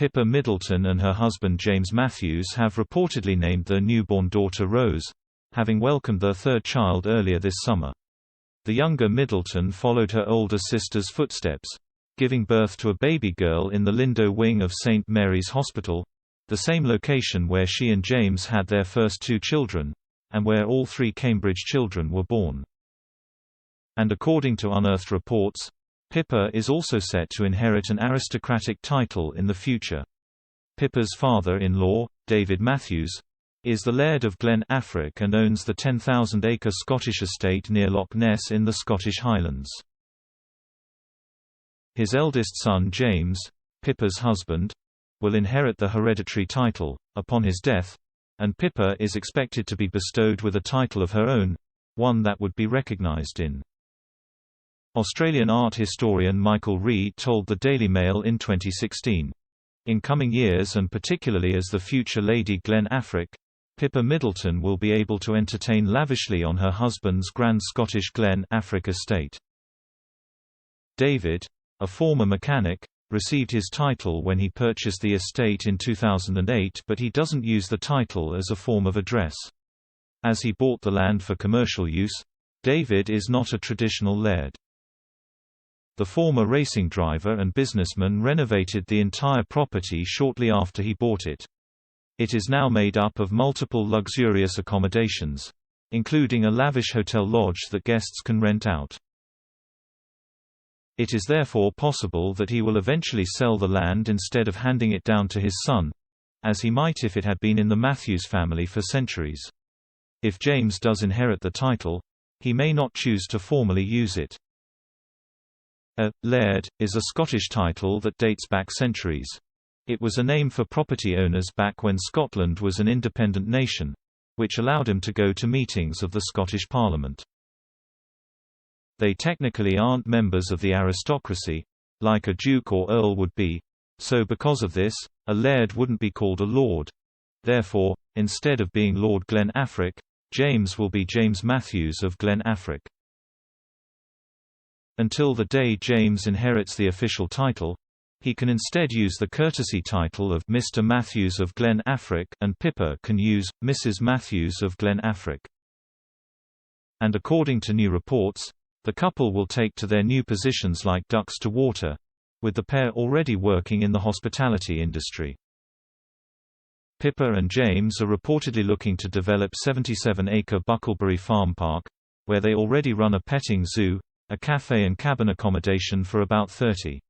Pippa Middleton and her husband James Matthews have reportedly named their newborn daughter Rose, having welcomed their third child earlier this summer. The younger Middleton followed her older sister's footsteps, giving birth to a baby girl in the Lindo wing of St Mary's Hospital, the same location where she and James had their first two children, and where all three Cambridge children were born. And according to unearthed reports, Pippa is also set to inherit an aristocratic title in the future. Pippa's father-in-law, David Matthews, is the Laird of Glen Affric and owns the 10,000-acre Scottish estate near Loch Ness in the Scottish Highlands. His eldest son James, Pippa's husband, will inherit the hereditary title, upon his death, and Pippa is expected to be bestowed with a title of her own, one that would be recognised in. Australian art historian Michael Reid told the Daily Mail in 2016. In coming years and particularly as the future Lady Glen Affric, Pippa Middleton will be able to entertain lavishly on her husband's grand Scottish Glen Affric estate. David, a former mechanic, received his title when he purchased the estate in 2008, but he doesn't use the title as a form of address. As he bought the land for commercial use, David is not a traditional laird. The former racing driver and businessman renovated the entire property shortly after he bought it. It is now made up of multiple luxurious accommodations, including a lavish hotel lodge that guests can rent out. It is therefore possible that he will eventually sell the land instead of handing it down to his son, as he might if it had been in the Matthews family for centuries. If James does inherit the title, he may not choose to formally use it. A laird is a Scottish title that dates back centuries. It was a name for property owners back when Scotland was an independent nation, which allowed him to go to meetings of the Scottish Parliament. They technically aren't members of the aristocracy, like a duke or earl would be, so because of this, a laird wouldn't be called a lord. Therefore, instead of being Lord Glen Affric, James will be James Matthews of Glen Affric. Until the day James inherits the official title, he can instead use the courtesy title of Mr. Matthews of Glen Affric, and Pippa can use Mrs. Matthews of Glen Affric. And according to new reports, the couple will take to their new positions like ducks to water, with the pair already working in the hospitality industry. Pippa and James are reportedly looking to develop 77-acre Bucklebury Farm Park, where they already run a petting zoo, a cafe and cabin accommodation for about 30.